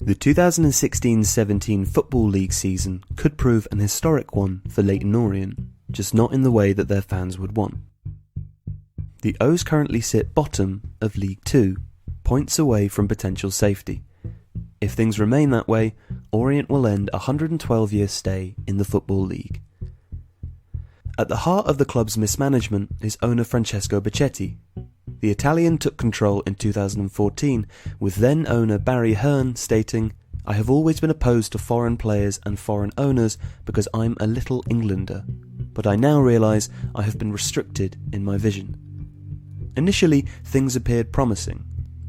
The 2016-17 Football League season could prove an historic one for Leyton Orient, just not in the way that their fans would want. The O's currently sit bottom of League 2, points away from potential safety. If things remain that way, Orient will end a 112-year stay in the Football League. At the heart of the club's mismanagement is owner Francesco Becchetti. The Italian took control in 2014, with then owner Barry Hearn stating, "I have always been opposed to foreign players and foreign owners because I'm a little Englander, but I now realise I have been restricted in my vision." Initially, things appeared promising.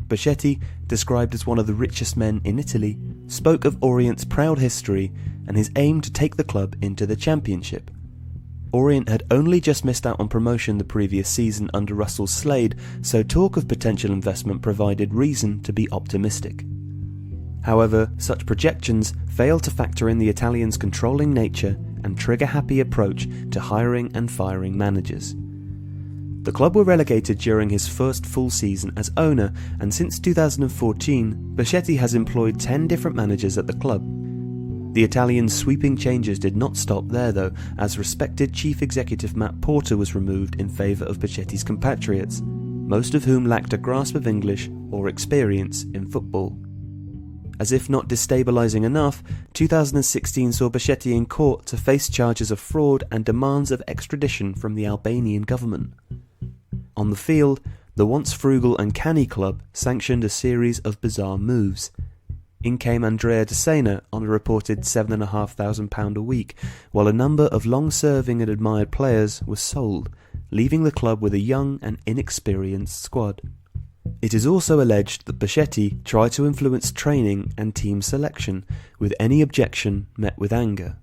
Becchetti, described as one of the richest men in Italy, spoke of Orient's proud history and his aim to take the club into the Championship. Orient had only just missed out on promotion the previous season under Russell Slade, so talk of potential investment provided reason to be optimistic. However, such projections failed to factor in the Italian's controlling nature and trigger-happy approach to hiring and firing managers. The club were relegated during his first full season as owner, and since 2014, Becchetti has employed 10 different managers at the club. The Italian's sweeping changes did not stop there though, as respected chief executive Matt Porter was removed in favour of Becchetti's compatriots, most of whom lacked a grasp of English or experience in football. As if not destabilising enough, 2016 saw Becchetti in court to face charges of fraud and demands of extradition from the Albanian government. On the field, the once frugal and canny club sanctioned a series of bizarre moves. In came Andrea De Sena on a reported £7,500 a week, while a number of long-serving and admired players were sold, leaving the club with a young and inexperienced squad. It is also alleged that Becchetti tried to influence training and team selection, with any objection met with anger.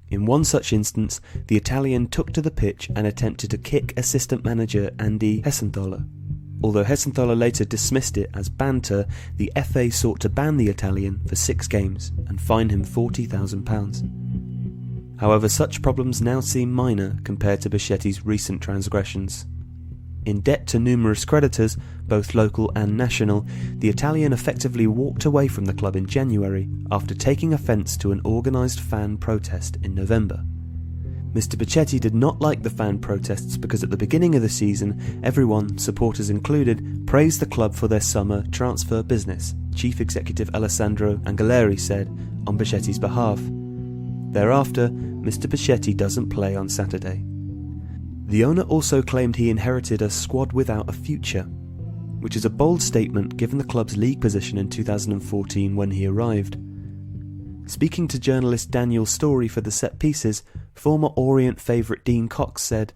In one such instance, the Italian took to the pitch and attempted to kick assistant manager Andy Hessenthaler. Although Hessenthaler later dismissed it as banter, the FA sought to ban the Italian for 6 games and fine him £40,000. However, such problems now seem minor compared to Becchetti's recent transgressions. In debt to numerous creditors, both local and national, the Italian effectively walked away from the club in January after taking offence to an organised fan protest in November. Mr. Becchetti did not like the fan protests because at the beginning of the season, everyone, supporters included, praised the club for their summer transfer business, Chief Executive Alessandro Angeleri said on Becchetti's behalf. Thereafter, Mr. Becchetti doesn't play on Saturday. The owner also claimed he inherited a squad without a future, which is a bold statement given the club's league position in 2014 when he arrived. Speaking to journalist Daniel Story for the set pieces, former Orient favourite Dean Cox said,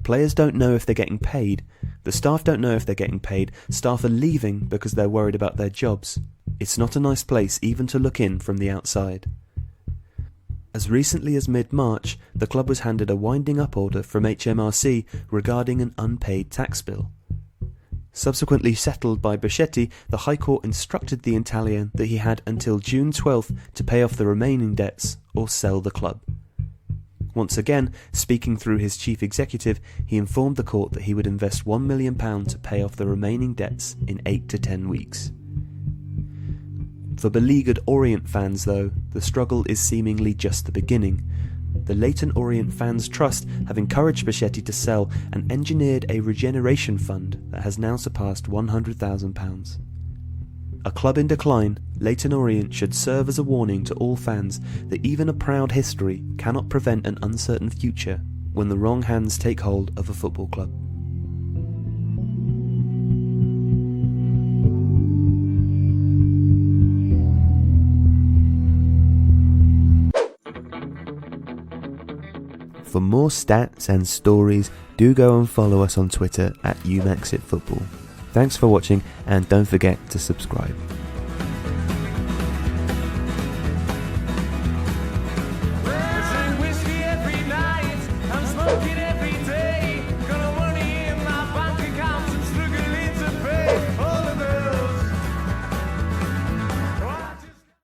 "Players don't know if they're getting paid. The staff don't know if they're getting paid. Staff are leaving because they're worried about their jobs. It's not a nice place even to look in from the outside." As recently as mid-March, the club was handed a winding-up order from HMRC regarding an unpaid tax bill. Subsequently settled by Becchetti, the High Court instructed the Italian that he had until June 12th to pay off the remaining debts or sell the club. Once again, speaking through his chief executive, he informed the court that he would invest £1 million to pay off the remaining debts in 8 to 10 weeks. For beleaguered Orient fans though, the struggle is seemingly just the beginning. The Leyton Orient Fans Trust have encouraged Becchetti to sell and engineered a regeneration fund that has now surpassed £100,000. A club in decline, Leyton Orient should serve as a warning to all fans that even a proud history cannot prevent an uncertain future when the wrong hands take hold of a football club. For more stats and stories, do go and follow us on Twitter at uMAXit Football. Thanks for watching and don't forget to subscribe.